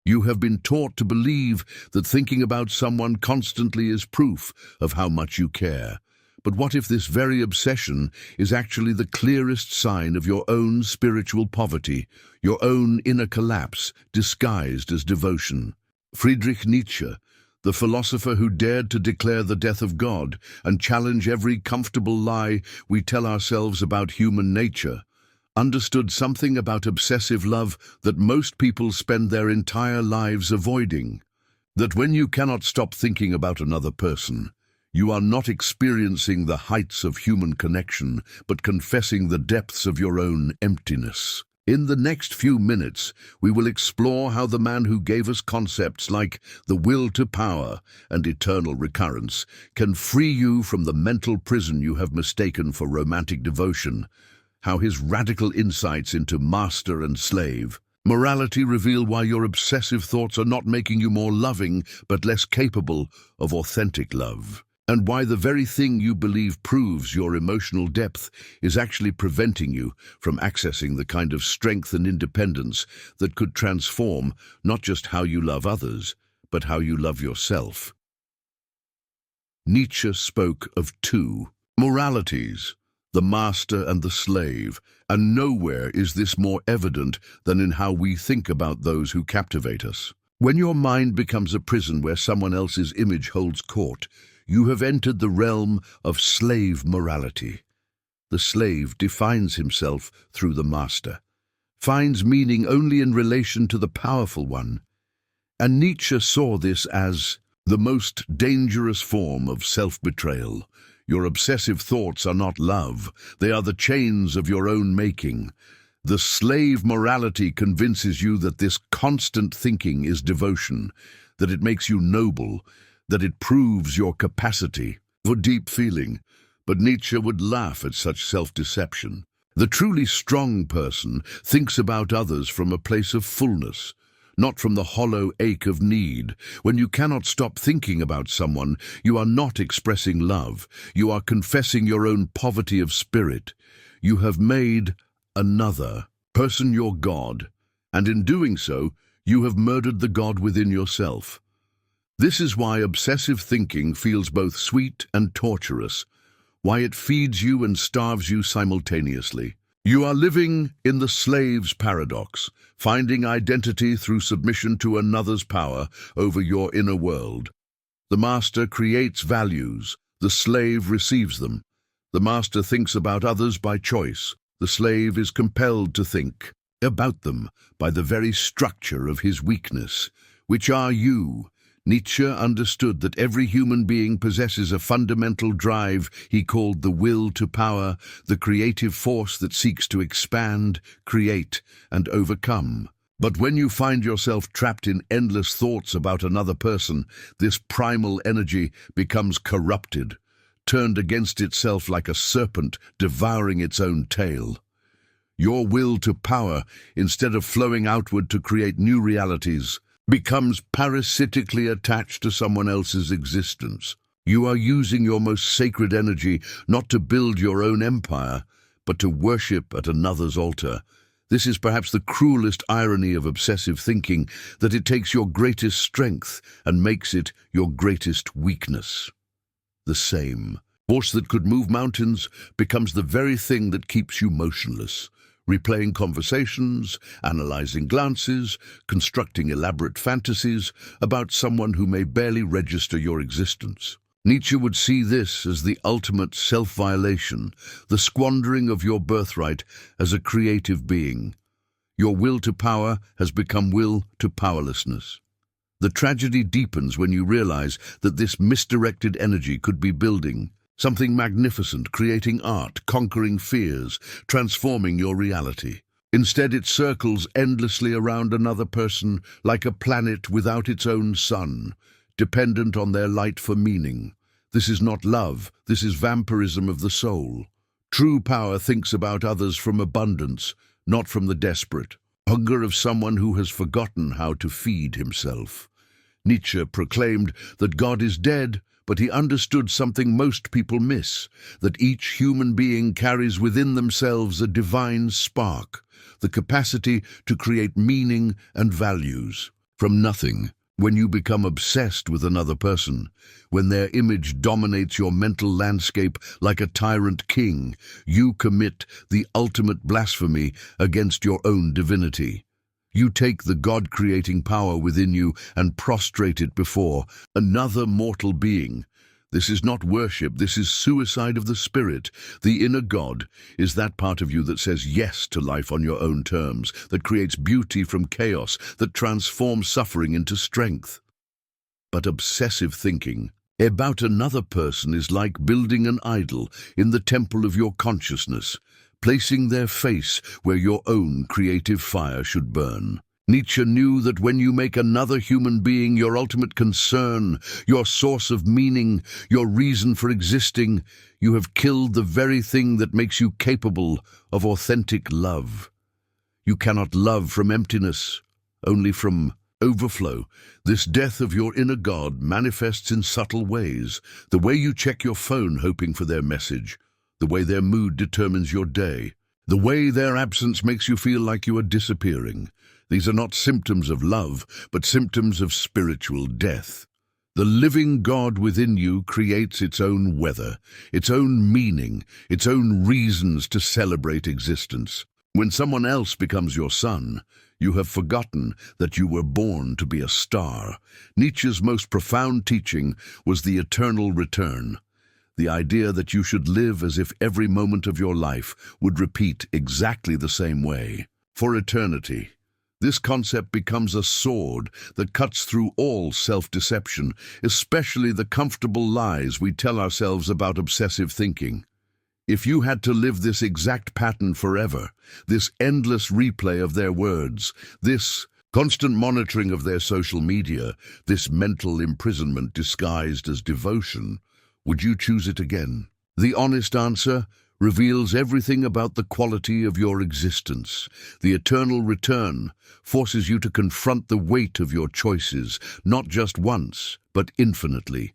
You have been taught to believe that thinking about someone constantly is proof of how much you care. But what if this very obsession is actually the clearest sign of your own spiritual poverty, your own inner collapse disguised as devotion? Friedrich Nietzsche, the philosopher who dared to declare the death of God and challenge every comfortable lie we tell ourselves about human nature, understood something about obsessive love that most people spend their entire lives avoiding. That when you cannot stop thinking about another person, you are not experiencing the heights of human connection, but confessing the depths of your own emptiness. In the next few minutes, we will explore how the man who gave us concepts like the will to power and eternal recurrence can free you from the mental prison you have mistaken for romantic devotion, how his radical insights into master and slave morality reveal why your obsessive thoughts are not making you more loving but less capable of authentic love, and why the very thing you believe proves your emotional depth is actually preventing you from accessing the kind of strength and independence that could transform not just how you love others, but how you love yourself. Nietzsche spoke of two moralities, the master and the slave, and nowhere is this more evident than in how we think about those who captivate us. When your mind becomes a prison where someone else's image holds court, you have entered the realm of slave morality. The slave defines himself through the master, finds meaning only in relation to the powerful one, and Nietzsche saw this as the most dangerous form of self-betrayal. Your obsessive thoughts are not love, they are the chains of your own making. The slave morality convinces you that this constant thinking is devotion, that it makes you noble, that it proves your capacity for deep feeling. But Nietzsche would laugh at such self-deception. The truly strong person thinks about others from a place of fullness, not from the hollow ache of need. When you cannot stop thinking about someone, you are not expressing love. You are confessing your own poverty of spirit. You have made another person your God, and in doing so, you have murdered the God within yourself. This is why obsessive thinking feels both sweet and torturous, why it feeds you and starves you simultaneously. You are living in the slave's paradox, finding identity through submission to another's power over your inner world. The master creates values, the slave receives them. The master thinks about others by choice, the slave is compelled to think about them by the very structure of his weakness. Which are you? Nietzsche understood that every human being possesses a fundamental drive he called the will to power, the creative force that seeks to expand, create, and overcome. But when you find yourself trapped in endless thoughts about another person, this primal energy becomes corrupted, turned against itself like a serpent devouring its own tail. Your will to power, instead of flowing outward to create new realities, becomes parasitically attached to someone else's existence. You are using your most sacred energy not to build your own empire, but to worship at another's altar. This is perhaps the cruelest irony of obsessive thinking, that it takes your greatest strength and makes it your greatest weakness. The same force that could move mountains becomes the very thing that keeps you motionless, replaying conversations, analyzing glances, constructing elaborate fantasies about someone who may barely register your existence. Nietzsche would see this as the ultimate self-violation, the squandering of your birthright as a creative being. Your will to power has become will to powerlessness. The tragedy deepens when you realize that this misdirected energy could be building something magnificent, creating art, conquering fears, transforming your reality. Instead, it circles endlessly around another person like a planet without its own sun, dependent on their light for meaning. This is not love, this is vampirism of the soul. True power thinks about others from abundance, not from the desperate hunger of someone who has forgotten how to feed himself. Nietzsche proclaimed that God is dead, but he understood something most people miss, that each human being carries within themselves a divine spark, the capacity to create meaning and values. from nothing. When you become obsessed with another person, when their image dominates your mental landscape like a tyrant king, you commit the ultimate blasphemy against your own divinity. You take the God-creating power within you and prostrate it before another mortal being. This is not worship, this is suicide of the spirit. The inner God is that part of you that says yes to life on your own terms, that creates beauty from chaos, that transforms suffering into strength. But obsessive thinking about another person is like building an idol in the temple of your consciousness, placing their face where your own creative fire should burn. Nietzsche knew that when you make another human being your ultimate concern, your source of meaning, your reason for existing, you have killed the very thing that makes you capable of authentic love. You cannot love from emptiness, only from overflow. This death of your inner God manifests in subtle ways. The way you check your phone hoping for their message, the way their mood determines your day, the way their absence makes you feel like you are disappearing. These are not symptoms of love, but symptoms of spiritual death. The living God within you creates its own weather, its own meaning, its own reasons to celebrate existence. When someone else becomes your sun, you have forgotten that you were born to be a star. Nietzsche's most profound teaching was the eternal return. The idea that you should live as if every moment of your life would repeat exactly the same way, for eternity. This concept becomes a sword that cuts through all self-deception, especially the comfortable lies we tell ourselves about obsessive thinking. If you had to live this exact pattern forever, this endless replay of their words, this constant monitoring of their social media, this mental imprisonment disguised as devotion, would you choose it again? The honest answer reveals everything about the quality of your existence. The eternal return forces you to confront the weight of your choices, not just once, but infinitely.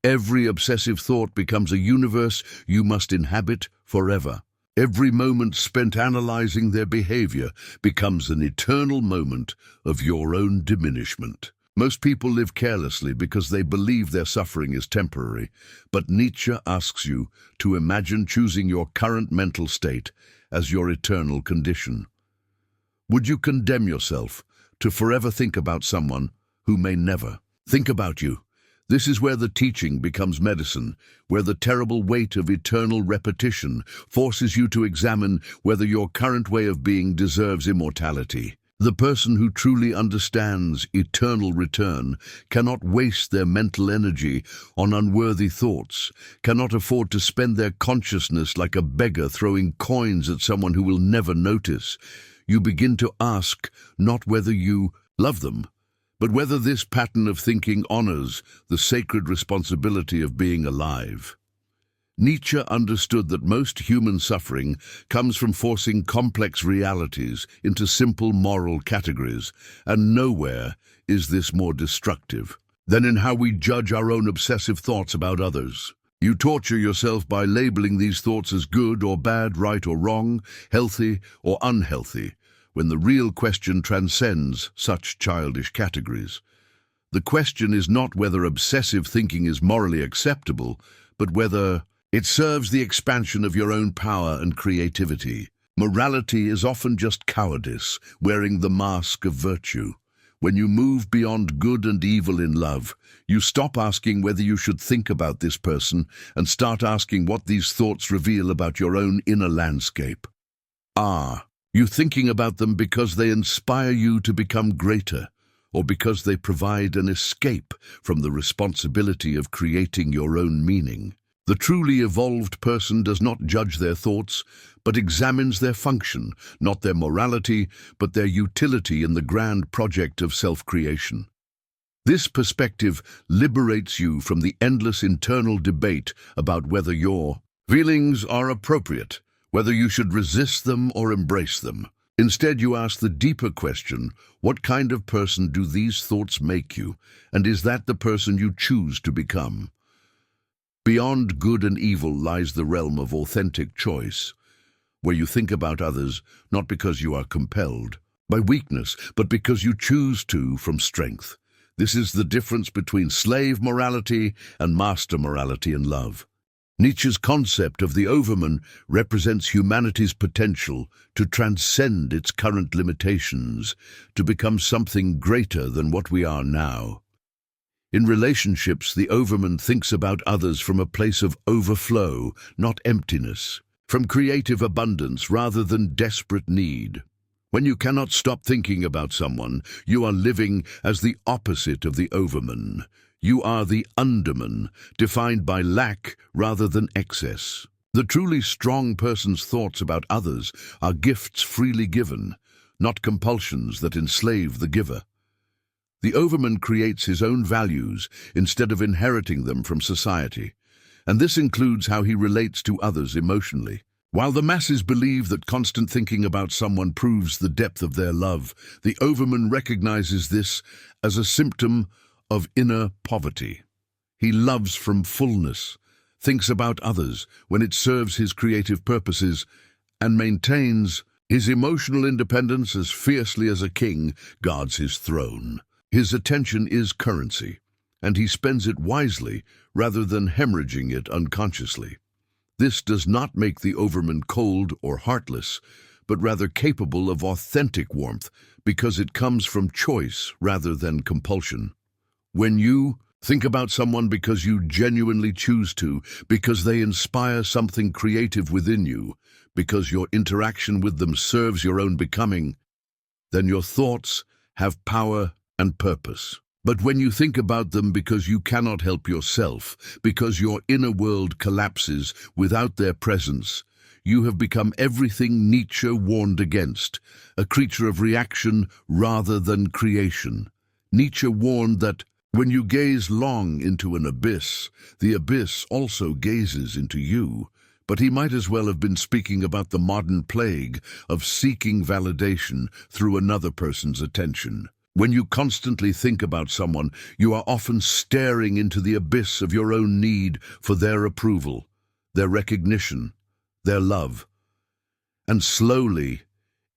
Every obsessive thought becomes a universe you must inhabit forever. Every moment spent analyzing their behavior becomes an eternal moment of your own diminishment. Most people live carelessly because they believe their suffering is temporary, but Nietzsche asks you to imagine choosing your current mental state as your eternal condition. Would you condemn yourself to forever think about someone who may never think about you? This is where the teaching becomes medicine, where the terrible weight of eternal repetition forces you to examine whether your current way of being deserves immortality. The person who truly understands eternal return cannot waste their mental energy on unworthy thoughts, cannot afford to spend their consciousness like a beggar throwing coins at someone who will never notice. You begin to ask not whether you love them, but whether this pattern of thinking honors the sacred responsibility of being alive. Nietzsche understood that most human suffering comes from forcing complex realities into simple moral categories, and nowhere is this more destructive than in how we judge our own obsessive thoughts about others. You torture yourself by labeling these thoughts as good or bad, right or wrong, healthy or unhealthy, when the real question transcends such childish categories. The question is not whether obsessive thinking is morally acceptable, but whether it serves the expansion of your own power and creativity. Morality is often just cowardice, wearing the mask of virtue. When you move beyond good and evil in love, you stop asking whether you should think about this person and start asking what these thoughts reveal about your own inner landscape. Are you thinking about them because they inspire you to become greater, or because they provide an escape from the responsibility of creating your own meaning? The truly evolved person does not judge their thoughts, but examines their function, not their morality, but their utility in the grand project of self-creation. This perspective liberates you from the endless internal debate about whether your feelings are appropriate, whether you should resist them or embrace them. Instead, you ask the deeper question, what kind of person do these thoughts make you, and is that the person you choose to become? Beyond good and evil lies the realm of authentic choice, where you think about others not because you are compelled, by weakness, but because you choose to from strength. This is the difference between slave morality and master morality in love. Nietzsche's concept of the overman represents humanity's potential to transcend its current limitations, to become something greater than what we are now. In relationships, the overman thinks about others from a place of overflow, not emptiness, from creative abundance rather than desperate need. When you cannot stop thinking about someone, you are living as the opposite of the overman. You are the underman, defined by lack rather than excess. The truly strong person's thoughts about others are gifts freely given, not compulsions that enslave the giver. The overman creates his own values instead of inheriting them from society, and this includes how he relates to others emotionally. While the masses believe that constant thinking about someone proves the depth of their love, the overman recognizes this as a symptom of inner poverty. He loves from fullness, thinks about others when it serves his creative purposes, and maintains his emotional independence as fiercely as a king guards his throne. His attention is currency, and he spends it wisely rather than hemorrhaging it unconsciously. This does not make the overman cold or heartless, but rather capable of authentic warmth because it comes from choice rather than compulsion. When you think about someone because you genuinely choose to, because they inspire something creative within you, because your interaction with them serves your own becoming, then your thoughts have power and purpose. But when you think about them because you cannot help yourself, because your inner world collapses without their presence, you have become everything Nietzsche warned against, a creature of reaction rather than creation. Nietzsche warned that when you gaze long into an abyss, the abyss also gazes into you. But he might as well have been speaking about the modern plague of seeking validation through another person's attention. When you constantly think about someone, you are often staring into the abyss of your own need for their approval, their recognition, their love. And slowly,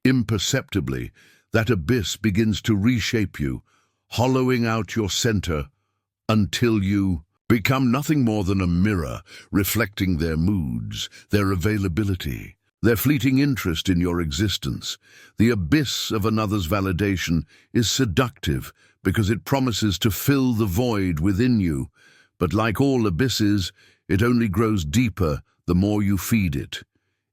imperceptibly, that abyss begins to reshape you, hollowing out your center until you become nothing more than a mirror reflecting their moods, their availability, their fleeting interest in your existence. The abyss of another's validation is seductive because it promises to fill the void within you. But like all abysses, it only grows deeper the more you feed it.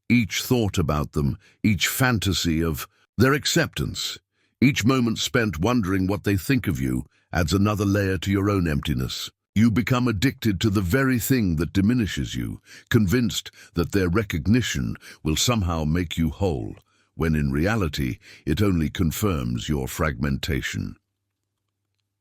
Each thought about them, each fantasy of their acceptance, each moment spent wondering what they think of you adds another layer to your own emptiness. You become addicted to the very thing that diminishes you, convinced that their recognition will somehow make you whole, when in reality it only confirms your fragmentation.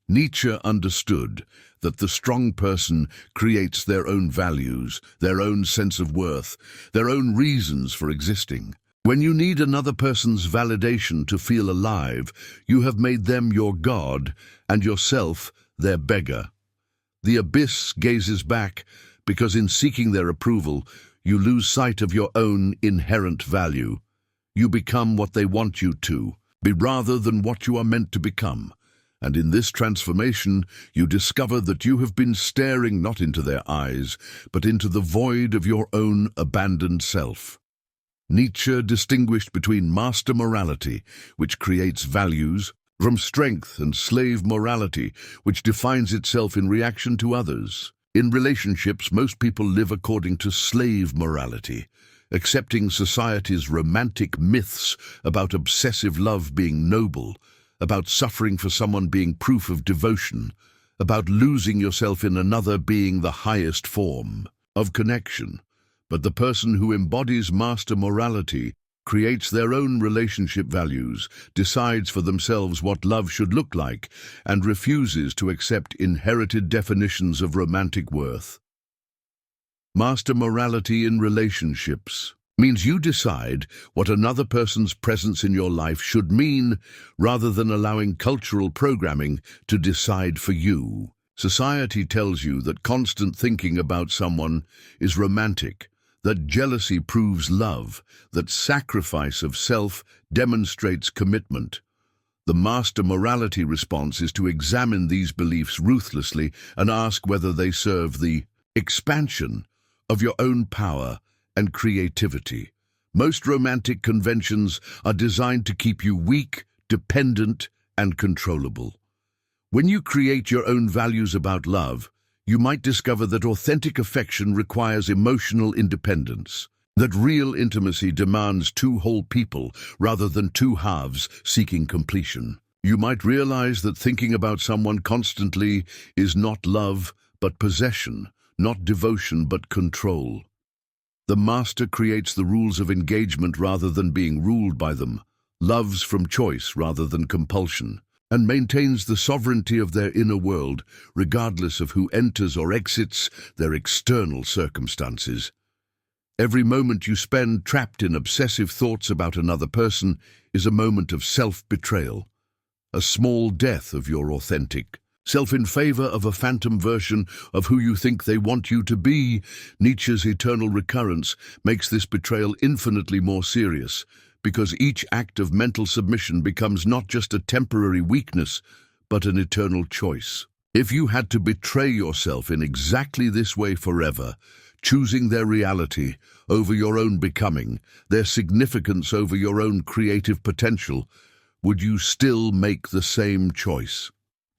Nietzsche understood that the strong person creates their own values, their own sense of worth, their own reasons for existing. When you need another person's validation to feel alive, you have made them your god and yourself their beggar. The abyss gazes back because in seeking their approval, you lose sight of your own inherent value. You become what they want you to be rather than what you are meant to become. And in this transformation, you discover that you have been staring not into their eyes, but into the void of your own abandoned self. Nietzsche distinguished between master morality, which creates values, from strength, and slave morality, which defines itself in reaction to others. In relationships, most people live according to slave morality, accepting society's romantic myths about obsessive love being noble, about suffering for someone being proof of devotion, about losing yourself in another being the highest form of connection. But the person who embodies master morality creates their own relationship values, decides for themselves what love should look like, and refuses to accept inherited definitions of romantic worth. Master morality in relationships means you decide what another person's presence in your life should mean, rather than allowing cultural programming to decide for you. Society tells you that constant thinking about someone is romantic, that jealousy proves love, that sacrifice of self demonstrates commitment. The master morality response is to examine these beliefs ruthlessly and ask whether they serve the expansion of your own power and creativity. Most romantic conventions are designed to keep you weak, dependent, and controllable. When you create your own values about love, you might discover that authentic affection requires emotional independence, that real intimacy demands two whole people rather than two halves seeking completion. You might realize that thinking about someone constantly is not love but possession, not devotion but control. The master creates the rules of engagement rather than being ruled by them, loves from choice rather than compulsion, and maintains the sovereignty of their inner world, regardless of who enters or exits their external circumstances. Every moment you spend trapped in obsessive thoughts about another person is a moment of self-betrayal, a small death of your authentic self in favor of a phantom version of who you think they want you to be. Nietzsche's eternal recurrence makes this betrayal infinitely more serious, because each act of mental submission becomes not just a temporary weakness, but an eternal choice. If you had to betray yourself in exactly this way forever, choosing their reality over your own becoming, their significance over your own creative potential, would you still make the same choice?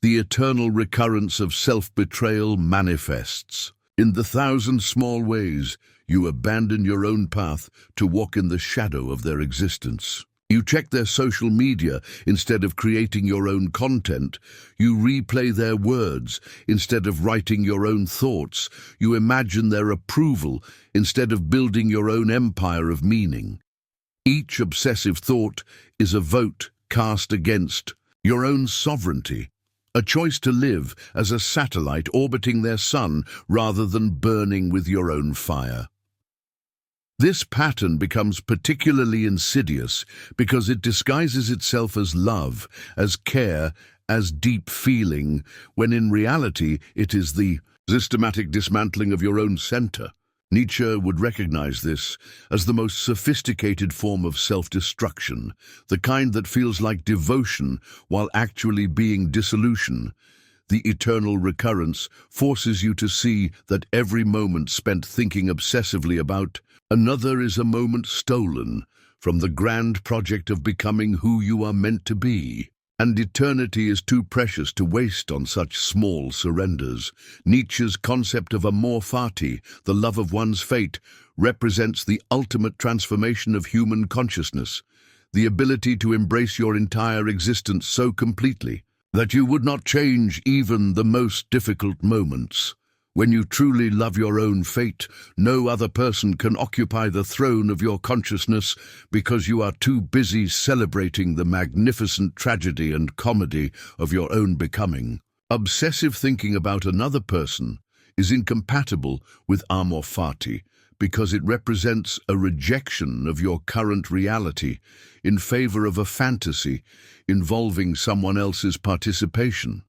The eternal recurrence of self-betrayal manifests in the thousand small ways you abandon your own path to walk in the shadow of their existence. You check their social media instead of creating your own content. You replay their words instead of writing your own thoughts. You imagine their approval instead of building your own empire of meaning. Each obsessive thought is a vote cast against your own sovereignty, a choice to live as a satellite orbiting their sun rather than burning with your own fire. This pattern becomes particularly insidious because it disguises itself as love, as care, as deep feeling, when in reality it is the systematic dismantling of your own center. Nietzsche would recognize this as the most sophisticated form of self-destruction, the kind that feels like devotion while actually being dissolution. The eternal recurrence forces you to see that every moment spent thinking obsessively about another is a moment stolen from the grand project of becoming who you are meant to be. And eternity is too precious to waste on such small surrenders. Nietzsche's concept of amor fati, the love of one's fate, represents the ultimate transformation of human consciousness, the ability to embrace your entire existence so completely that you would not change even the most difficult moments. When you truly love your own fate, no other person can occupy the throne of your consciousness because you are too busy celebrating the magnificent tragedy and comedy of your own becoming. Obsessive thinking about another person is incompatible with amor fati because it represents a rejection of your current reality in favor of a fantasy involving someone else's participation.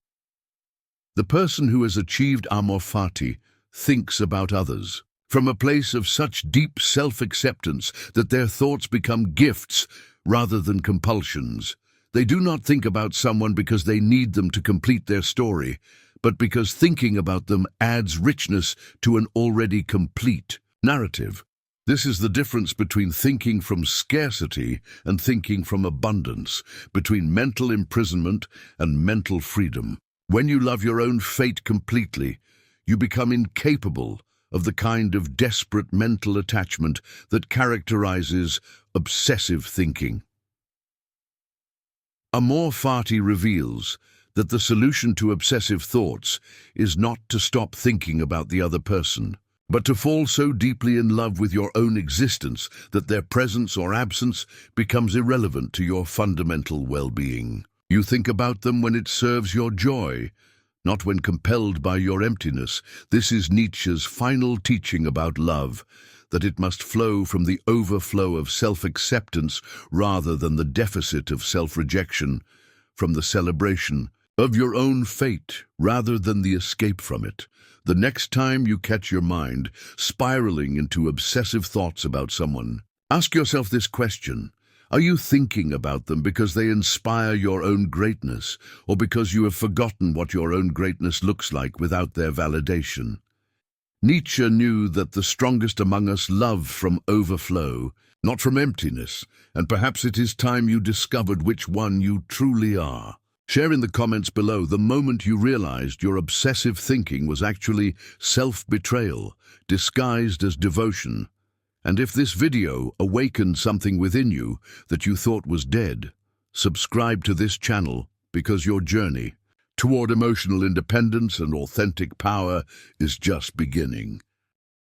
The person who has achieved amor fati thinks about others from a place of such deep self-acceptance that their thoughts become gifts rather than compulsions. They do not think about someone because they need them to complete their story, but because thinking about them adds richness to an already complete narrative. This is the difference between thinking from scarcity and thinking from abundance, between mental imprisonment and mental freedom. When you love your own fate completely, you become incapable of the kind of desperate mental attachment that characterizes obsessive thinking. Amor fati reveals that the solution to obsessive thoughts is not to stop thinking about the other person, but to fall so deeply in love with your own existence that their presence or absence becomes irrelevant to your fundamental well-being. You think about them when it serves your joy, not when compelled by your emptiness. This is Nietzsche's final teaching about love, that it must flow from the overflow of self-acceptance rather than the deficit of self-rejection, from the celebration of your own fate rather than the escape from it. The next time you catch your mind spiraling into obsessive thoughts about someone, ask yourself this question: Are you thinking about them because they inspire your own greatness, or because you have forgotten what your own greatness looks like without their validation? Nietzsche knew that the strongest among us love from overflow, not from emptiness, and perhaps it is time you discovered which one you truly are. Share in the comments below the moment you realized your obsessive thinking was actually self-betrayal, disguised as devotion. And if this video awakened something within you that you thought was dead, subscribe to this channel because your journey toward emotional independence and authentic power is just beginning.